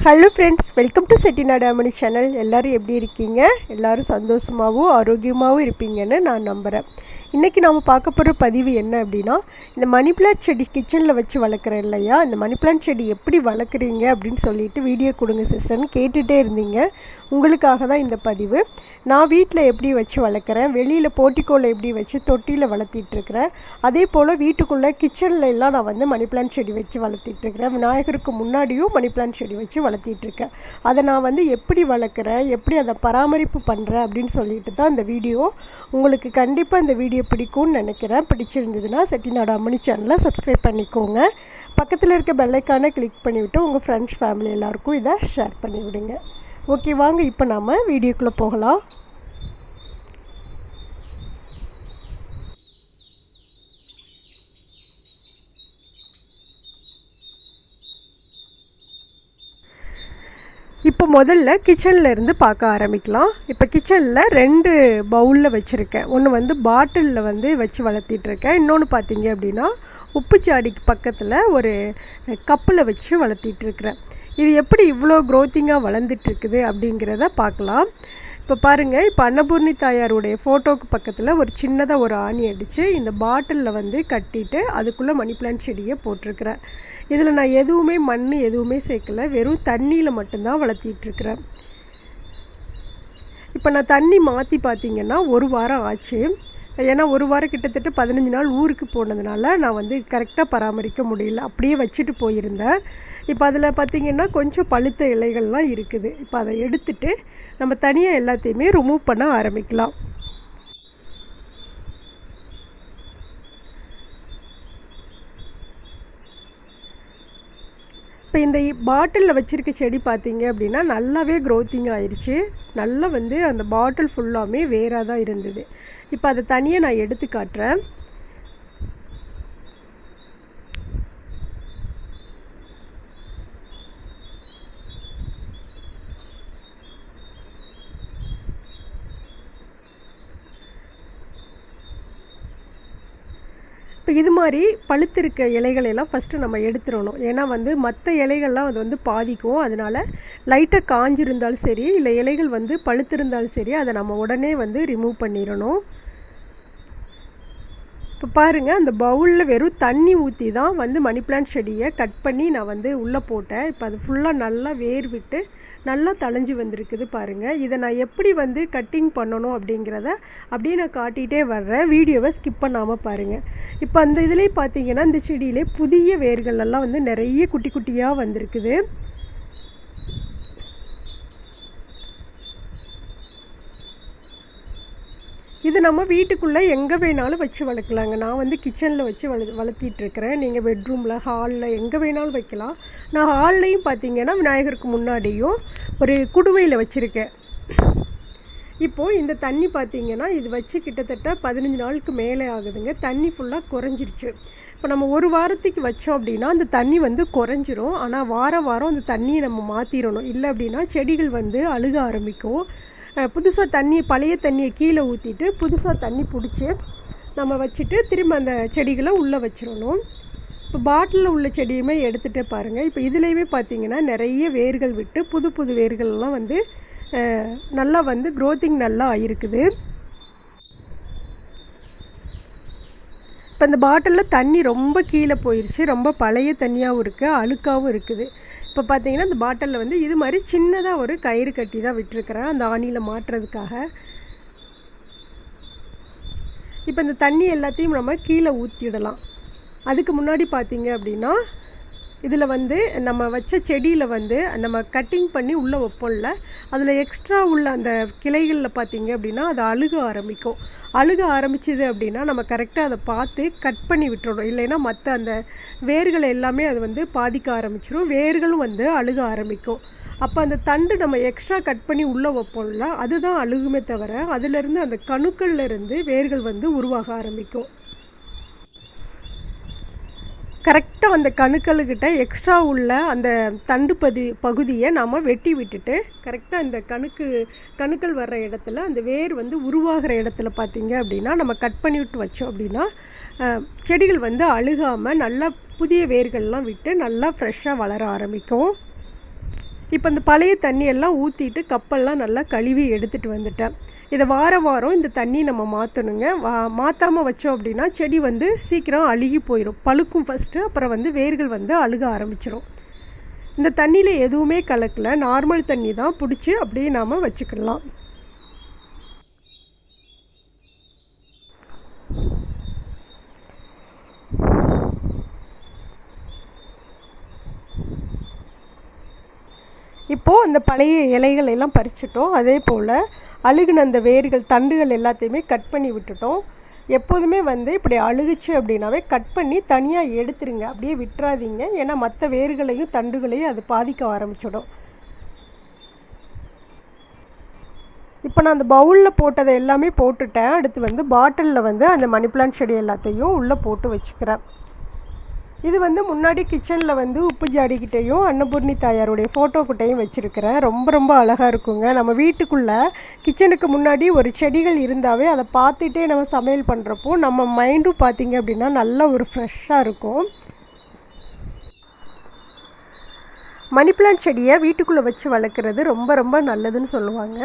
Hello friends, welcome to Chettinad அம்மணி channel. எல்லோரும் எப்படி இருக்கீங்க? எல்லோரும் சந்தோஷமாகவும் ஆரோக்கியமாகவும் இருப்பீங்கன்னு நான் நம்புகிறேன். இன்றைக்கி நாம் பார்க்க போகிற பதிவு என்ன அப்படின்னா, இந்த மணி பிளான்ட் செடி கிச்சனில் வச்சு வளர்க்குறேன் இல்லையா, இந்த மணி பிளான்ட் செடி எப்படி வளர்க்குறீங்க அப்படின்னு சொல்லிட்டு வீடியோ கொடுங்க சிஸ்டர்னு கேட்டுகிட்டே இருந்தீங்க. உங்களுக்காக தான் இந்த பதிவு. நான் வீட்டில் எப்படி வச்சு வளர்க்குறேன், வெளியில் போர்ட்டிக்கோவில் எப்படி வச்சு தொட்டியில் வளர்த்திட்ருக்கிறேன், அதே போல் வீட்டுக்குள்ளே கிச்சனில் எல்லாம் நான் வந்து மணி பிளான்ட் செடி வச்சு வளர்த்திட்ருக்கிறேன். விநாயகருக்கு முன்னாடியும் மணி பிளான்ட் செடி வச்சு வளர்த்திட்ருக்கேன். அதை நான் வந்து எப்படி வளர்க்குறேன், எப்படி அதை பராமரிப்பு பண்ணுறேன் அப்படின்னு சொல்லிட்டு தான் இந்த வீடியோ. உங்களுக்கு கண்டிப்பாக இந்த வீடியோ பிடிக்கும்னு நினைக்கிறேன். பிடிச்சிருந்ததுன்னா செட்டிநாடு அம்மணி சேனலை சப்ஸ்கிரைப் பண்ணிக்கோங்க. பக்கத்தில் இருக்க பெல்லைக்கானை கிளிக் பண்ணிவிட்டு உங்கள் ஃப்ரெண்ட்ஸ் ஃபேமிலி எல்லாருக்கும் இதை ஷேர் பண்ணிவிடுங்க. ஓகே, வாங்க இப்போ நாம் வீடியோக்குள்ளே போகலாம். இப்போ முதல்ல கிச்சனில் இருந்து பார்க்க ஆரம்பிக்கலாம். இப்போ கிச்சனில் 2 பவுலில் வச்சுருக்கேன். ஒன்று வந்து பாட்டிலில் வந்து வச்சு வளர்த்திட்ருக்கேன். இன்னொன்று பார்த்தீங்க அப்படின்னா உப்புச்சாடிக்கு பக்கத்தில் ஒரு கப்பில் வச்சு வளர்த்திட்ருக்கிறேன். இது எப்படி இவ்வளோ க்ரோத்திங்காக வளர்ந்துட்டுருக்குது அப்படிங்கிறத பார்க்கலாம். இப்போ பாருங்கள், இப்போ அன்னபூர்ணி தாயாருடைய ஃபோட்டோவுக்கு பக்கத்தில் ஒரு சின்னதாக ஒரு ஆணி அடித்து இந்த பாட்டிலில் வந்து கட்டிட்டு அதுக்குள்ளே மணி பிளான்ட் செடியை போட்டிருக்கிறேன். இதில் நான் எதுவுமே மண் எதுவுமே சேர்க்கலை, வெறும் தண்ணியில் மட்டும்தான் வளர்த்திட்ருக்கிறேன். இப்போ நான் தண்ணி மாற்றி பார்த்திங்கன்னா 1 வாரம் ஆச்சு. ஏன்னா 1 வாரம் கிட்டத்தட்ட 15 நாள் ஊருக்கு போனதுனால நான் வந்து கரெக்டாக பராமரிக்க முடியல, அப்படியே வச்சுட்டு போயிருந்தேன். இப்போ அதில் பார்த்திங்கன்னா கொஞ்சம் பழுத்த இலைகள்லாம் இருக்குது. இப்போ அதை எடுத்துட்டு நம்ம தனியாக எல்லாத்தையுமே ரிமூவ் பண்ண ஆரம்பிக்கலாம். இப்போ இந்த பாட்டிலில் வச்சுருக்க செடி பார்த்திங்க அப்படின்னா நல்லாவே க்ரோத்திங் ஆயிடுச்சு. நல்லா வந்து அந்த பாட்டில் ஃபுல்லாமே வேறாக தான் இருந்தது. இப்போ அதை தனியாக நான் எடுத்து காட்டுறேன். இப்போ இது மாதிரி பழுத்திருக்க இலைகளெல்லாம் ஃபஸ்ட்டு நம்ம எடுத்துடணும். ஏன்னா வந்து மற்ற இலைகள்லாம் அது வந்து பாதிக்கும். அதனால் லைட்டாக காஞ்சிருந்தாலும் சரி, இல்லை இலைகள் வந்து பழுத்திருந்தாலும் சரி, அதை நம்ம உடனே வந்து ரிமூவ் பண்ணிடணும். இப்போ பாருங்கள், அந்த பவுலில் வெறும் தண்ணி ஊற்றி தான் வந்து மணி பிளான்ட் செடியை கட் பண்ணி நான் வந்து உள்ளே போட்டேன். இப்போ அது ஃபுல்லாக நல்லா வேர் விட்டு நல்லா தளைஞ்சு வந்திருக்குது பாருங்கள். இதை நான் எப்படி வந்து கட்டிங் பண்ணணும் அப்படிங்கிறத அப்படியே நான் காட்டிகிட்டே வர்றேன். வீடியோவை ஸ்கிப் பண்ணாமல் பாருங்கள். இப்போ அந்த இதிலே பார்த்தீங்கன்னா இந்த செடியிலே புதிய வேர்கள் எல்லாம் வந்து நிறைய குட்டி குட்டியாக வந்திருக்குது. இது நம்ம வீட்டுக்குள்ளே எங்கே வேணாலும் வச்சு வளர்க்கலாங்க. நான் வந்து கிச்சனில் வச்சு வளர்த்திட்ருக்கிறேன். நீங்கள் பெட்ரூமில், ஹாலில் எங்கே வேணாலும் வைக்கலாம். நான் ஹால்லையும் பார்த்தீங்கன்னா விநாயகருக்கு முன்னாடியும் ஒரு குடுவையில் வச்சுருக்கேன். இப்போது இந்த தண்ணி பார்த்திங்கன்னா இது வச்சு கிட்டத்தட்ட 15 நாளுக்கு மேலே ஆகுதுங்க. தண்ணி ஃபுல்லாக குறைஞ்சிருச்சு. இப்போ நம்ம 1 வாரத்துக்கு வச்சோம் அப்படின்னா அந்த தண்ணி வந்து குறைஞ்சிரும். ஆனால் வாரம் அந்த தண்ணியை நம்ம மாற்றிடணும். இல்லை அப்படின்னா செடிகள் வந்து அழுக ஆரம்பிக்கும். புதுசாக தண்ணி, பழைய தண்ணியை கீழே ஊற்றிட்டு புதுசாக தண்ணி பிடிச்சி நம்ம வச்சுட்டு திரும்ப அந்த செடிகளை உள்ளே வச்சிடணும். இப்போ பாட்டிலில் உள்ள செடியுமே எடுத்துகிட்டே பாருங்கள். இப்போ இதுலேயுமே பார்த்திங்கன்னா நிறைய வேர்கள் விட்டு புது புது வேர்கள்லாம் வந்து நல்லா வந்து க்ரோத்திங் நல்லா ஆகிருக்குது. இப்போ இந்த பாட்டிலில் தண்ணி ரொம்ப கீழே போயிடுச்சு. ரொம்ப பழைய தண்ணியாகவும் இருக்குது, அழுக்காகவும் இருக்குது. இப்போ பார்த்தீங்கன்னா இந்த பாட்டிலில் வந்து இது மாதிரி சின்னதாக ஒரு கயிறு கட்டி தான் விட்டுருக்குறேன் அந்த ஆணியில் மாட்டுறதுக்காக. இப்போ இந்த தண்ணி எல்லாத்தையும் நம்ம கீழே ஊற்றிடலாம். அதுக்கு முன்னாடி பார்த்தீங்க அப்படின்னா இதில் வந்து நம்ம வச்ச செடியில் வந்து நம்ம கட்டிங் பண்ணி உள்ளே வைப்போம்ல, அதில் எக்ஸ்ட்ரா உள்ள அந்த கிளைகளில் பார்த்தீங்க அப்படின்னா அது அழுக ஆரம்பிக்கும். அழுக ஆரம்பிச்சிது அப்படின்னா நம்ம கரெக்டாக அதை பார்த்து கட் பண்ணி விட்டுறணும். இல்லைன்னா மற்ற அந்த வேர்களை எல்லாமே அது வந்து பாதிக்க ஆரம்பிச்சிடும். வேர்களும் வந்து அழுக ஆரம்பிக்கும். அப்போ அந்த தண்டு நம்ம எக்ஸ்ட்ரா கட் பண்ணி உள்ளே வைப்போம்ல, அதுதான் அழுகுமே தவிர அதிலிருந்து அந்த கணுக்கள்லேருந்து வேர்கள் வந்து உருவாக ஆரம்பிக்கும். கரெக்டாக அந்த கணுக்கள்கிட்ட எக்ஸ்ட்ரா உள்ள அந்த தண்டு பகுதியை நாம் வெட்டி விட்டுட்டு கரெக்டாக இந்த கணுக்கள் வர்ற இடத்துல அந்த வேர் வந்து உருவாகிற இடத்துல பார்த்திங்க அப்படின்னா நம்ம கட் பண்ணி விட்டு வச்சோம் அப்படின்னா செடிகள் வந்து அழுகாமல் நல்லா புதிய வேர்கள்லாம் விட்டு நல்லா ஃப்ரெஷ்ஷாக வளர ஆரம்பிக்கும். இப்போ இந்த பழைய தண்ணியெல்லாம் ஊற்றிட்டு கப்பெல்லாம் நல்லா கழுவி எடுத்துகிட்டு வந்துட்டேன். இதை வாரம் இந்த தண்ணி நம்ம மாற்றணுங்க. மாற்றாமல் வச்சோம் அப்படின்னா செடி வந்து சீக்கிரம் அழுகி போயிடும், பழுக்கும் ஃபஸ்ட்டு, அப்புறம் வந்து வேர்கள் வந்து அழுக ஆரம்பிச்சிடும். இந்த தண்ணியில் எதுவுமே கலக்கல, நார்மல் தண்ணி தான், பிடிச்சி அப்படியே நாம் வச்சுக்கலாம். இப்போது இந்த பழைய இலைகள் எல்லாம் பறிச்சிட்டோம். அதே போல் அழுகுன அந்த வேர்கள் தண்டுகள் எல்லாத்தையுமே கட் பண்ணி விட்டுட்டோம். எப்போதுமே வந்து இப்படி அழுகுச்சு அப்படின்னாவே கட் பண்ணி தனியாக எடுத்துருங்க, அப்படியே விட்டுறாதீங்க. ஏன்னா மற்ற வேர்களையும் தண்டுகளையும் அது பாதிக்க ஆரம்பிச்சிடும். இப்போ நான் அந்த பவுலில் போட்டதை எல்லாமே போட்டுட்டேன். அடுத்து வந்து பாட்டிலில் வந்து அந்த மணி பிளான்ட் செடி எல்லாத்தையும் உள்ளே போட்டு வச்சுக்கிறேன். இது வந்து முன்னாடி கிச்சனில் வந்து உப்பு ஜாடிக்கிட்டையும் அன்னபூர்ணி தாயாருடைய ஃபோட்டோக்கிட்டையும் வச்சுருக்கிறேன். ரொம்ப அழகாக இருக்குங்க. நம்ம வீட்டுக்குள்ளே கிச்சனுக்கு முன்னாடி ஒரு செடிகள் இருந்தாவே அதை பார்த்துட்டே நம்ம சமையல் பண்ணுறப்போ நம்ம மைண்டும் பார்த்திங்க அப்படின்னா நல்ல ஒரு ஃப்ரெஷ்ஷாக இருக்கும். மணி பிளான்ட் செடியை வீட்டுக்குள்ளே வச்சு வளர்க்குறது ரொம்ப நல்லதுன்னு சொல்லுவாங்க.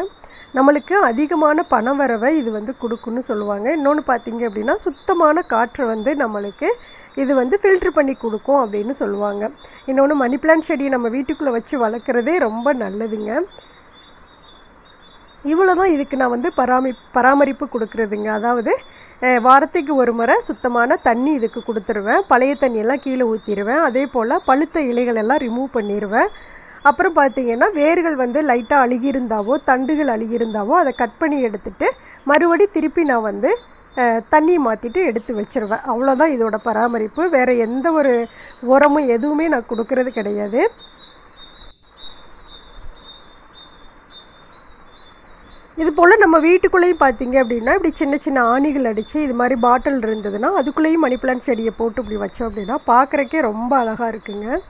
நம்மளுக்கு அதிகமான பண வரவை இது வந்து கொடுக்குன்னு சொல்லுவாங்க. இன்னொன்று பார்த்திங்க அப்படின்னா சுத்தமான காற்றை வந்து நம்மளுக்கு இது வந்து ஃபில்ட்ரு பண்ணி கொடுக்கும் அப்படின்னு சொல்லுவாங்க. இன்னொன்று மணி பிளான்ட் செடியை நம்ம வீட்டுக்குள்ளே வச்சு வளர்க்குறதே ரொம்ப நல்லதுங்க. இவ்வளோ தான் இதுக்கு நான் வந்து பராமரிப்பு கொடுக்குறதுங்க. அதாவது வாரத்துக்கு ஒரு முறை சுத்தமான தண்ணி இதுக்கு கொடுத்துருவேன். பழைய தண்ணியெல்லாம் கீழே ஊற்றிடுவேன். அதே போல் பழுத்த இலைகள் எல்லாம் ரிமூவ் பண்ணிடுவேன். அப்புறம் பார்த்திங்கன்னா வேர்கள் வந்து லைட்டாக அழுகியிருந்தாவோ தண்டுகள் அழுகியிருந்தாவோ அதை கட் பண்ணி எடுத்துகிட்டு மறுபடி திருப்பி நான் வந்து தண்ணி மாற்றிட்டு எடுத்து வச்சுருவேன். அவ்வளோதான் இதோட பராமரிப்பு. வேறு எந்த ஒரு உரமும் எதுவுமே நான் கொடுக்கறது கிடையாது. இது போல் நம்ம வீட்டுக்குள்ளேயும் பார்த்திங்க அப்படின்னா இப்படி சின்ன ஆணிகள் அடித்து இது மாதிரி பாட்டில் இருந்ததுன்னா அதுக்குள்ளேயும் மணி பிளான்ட் செடியை போட்டு இப்படி வச்சோம் அப்படின்னா பார்க்குறக்கே ரொம்ப அழகாக இருக்குங்க.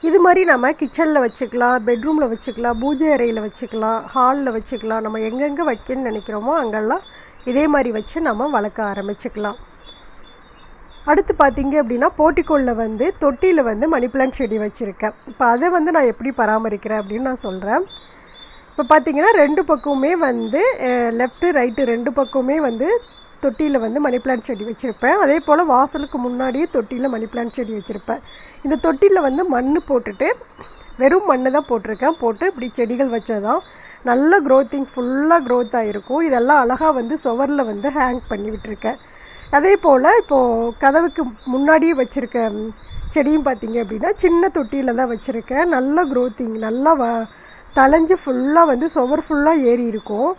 இது மாதிரி நம்ம கிச்சனில் வச்சுக்கலாம், பெட்ரூமில் வச்சுக்கலாம், பூஜை அறையில் வச்சுக்கலாம், ஹாலில் வச்சுக்கலாம். நம்ம எங்கெங்கே வைக்கணும்னு நினைக்கிறோமோ அங்கெல்லாம் இதே மாதிரி வச்சு நம்ம வளர்க்க ஆரம்பிச்சுக்கலாம். அடுத்து பார்த்திங்க அப்படின்னா போர்ட்டிகோலில் வந்து தொட்டியில் வந்து மணி பிளான்ட் செடி வச்சுருக்கேன். இப்போ அதை வந்து நான் எப்படி பராமரிக்கிறேன் அப்படின்னு நான் சொல்கிறேன். இப்போ பார்த்திங்கன்னா ரெண்டு பக்கமுமே வந்து லெஃப்ட்டு ரைட்டு ரெண்டு பக்கமுமே வந்து தொட்டியில் வந்து மணி பிளான்ட் செடி வச்சுருப்பேன். அதே போல் வாசலுக்கு முன்னாடியே தொட்டியில் மணி பிளான்ட் செடி வச்சுருப்பேன். இந்த தொட்டியில் வந்து மண் போட்டுட்டு வெறும் மண் தான் போட்டிருக்கேன். போட்டு இப்படி செடிகள் வச்சதான் நல்ல க்ரோத்திங் ஃபுல்லாக க்ரோத்தாக இருக்கும். இதெல்லாம் அழகாக வந்து சுவரில் வந்து ஹேங் பண்ணி விட்டுருக்கேன். அதே போல் இப்போது கதவுக்கு முன்னாடியே வச்சுருக்க செடியும் பார்த்திங்க அப்படின்னா சின்ன தொட்டியில் தான் வச்சுருக்கேன். நல்ல க்ரோத்திங் நல்லா தளைஞ்சு ஃபுல்லாக வந்து சுவர் ஃபுல்லாக ஏறி இருக்கும்.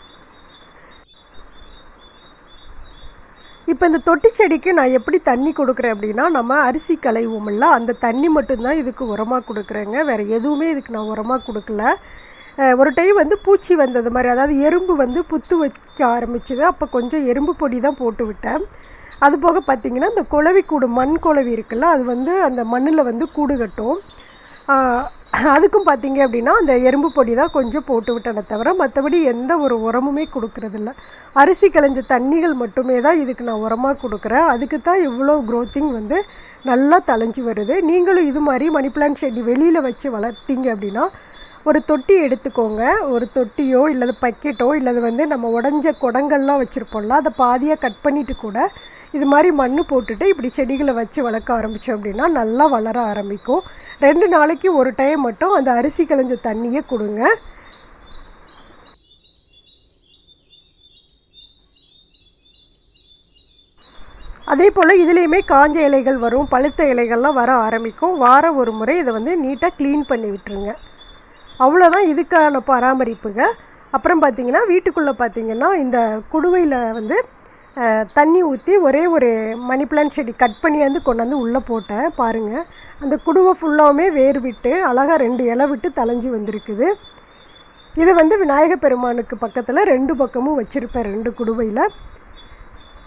இப்போ இந்த தொட்டி செடிக்கு நான் எப்படி தண்ணி கொடுக்குறேன் அப்படின்னா நம்ம அரிசி களைவோம்ல அந்த தண்ணி மட்டும்தான் இதுக்கு உரமாக கொடுக்குறேங்க. வேறு எதுவுமே இதுக்கு நான் உரமாக கொடுக்கல. ஒரு டைம் வந்து பூச்சி வந்தது மாதிரி, அதாவது எறும்பு வந்து புத்து வைக்க ஆரம்பிச்சுது. அப்போ கொஞ்சம் எறும்பு பொடி தான் போட்டு விட்டேன். அது போக பார்த்திங்கன்னா இந்த குளவி கூடு மண் குளவி இருக்குல்ல அது வந்து அந்த மண்ணில் வந்து கூடு கட்டும். அதுக்கும் பார்த்திங்க அப்படின்னா அந்த எறும்பு பொடி தான் கொஞ்சம் போட்டு விட்டேனே தவிர மற்றபடி எந்த ஒரு உரமுமே கொடுக்குறதில்ல. அரிசி களைஞ்ச தண்ணிகள் மட்டுமே தான் இதுக்கு நான் உரமாக கொடுக்குறேன். அதுக்கு தான் இவ்வளோ க்ரோத்திங் வந்து நல்லா தளைஞ்சி வருது. நீங்களும் இது மாதிரி மணி பிளான்ட் செடி வெளியில் வச்சு வளர்த்திங்க அப்படின்னா ஒரு தொட்டி எடுத்துக்கோங்க. ஒரு தொட்டியோ இல்லது பக்கெட்டோ இல்லது வந்து நம்ம உடஞ்ச குடங்கள்லாம் வச்சுருப்போம்ல அதை பாதியாக கட் பண்ணிவிட்டு கூட இது மாதிரி மண் போட்டுட்டு இப்படி செடிகளை வச்சு வளர்க்க ஆரம்பித்தோம் அப்படின்னா நல்லா வளர ஆரம்பிக்கும். 2 நாளைக்கு ஒரு டைம் மட்டும் அந்த அரிசி களைஞ்ச தண்ணியை கொடுங்க. அதே போல் இதுலேயுமே காஞ்ச இலைகள் வரும், பழுத்த இலைகள்லாம் வர ஆரம்பிக்கும். வாரம் ஒரு முறை இதை வந்து நீட்டாக க்ளீன் பண்ணி விட்டுருங்க. அவ்வளோதான் இதுக்கான பராமரிப்புங்க. அப்புறம் பார்த்திங்கன்னா வீட்டுக்குள்ளே பார்த்திங்கன்னா இந்த குடுவையில் வந்து தண்ணி ஊற்றி ஒரே ஒரு மணி பிளான்ட் செடி கட் பண்ணி வந்து கொண்டாந்து உள்ளே போட்டேன். பாருங்கள் அந்த குடுவை ஃபுல்லாமே வேர் விட்டு அழகாக 2 இலை விட்டு தளைஞ்சி வந்திருக்குது. இது வந்து விநாயகர் பெருமானுக்கு பக்கத்தில் 2 பக்கமும் வச்சுருப்பேன் 2 குடுவையில்.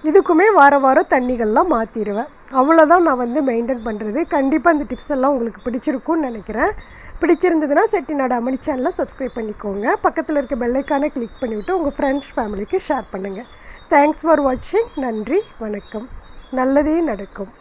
இதுக்குமே வாரம் தண்ணிகள்லாம் மாற்றிடுவேன். அவ்வளோதான் நான் வந்து மெயின்டைன் பண்ணுறது. கண்டிப்பாக இந்த டிப்ஸ் எல்லாம் உங்களுக்கு பிடிச்சிருக்கும்னு நினைக்கிறேன். பிடிச்சிருந்ததுன்னா செட்டிநாடு அம்மணி சேனலை சப்ஸ்கிரைப் பண்ணிக்கோங்க. பக்கத்தில் இருக்க பெல்லைக்கானை கிளிக் பண்ணிவிட்டு உங்கள் ஃப்ரெண்ட்ஸ் ஃபேமிலிக்கு ஷேர் பண்ணுங்கள். தேங்க்ஸ் ஃபார் வாட்சிங். நன்றி, வணக்கம். நல்லதே நடக்கும்.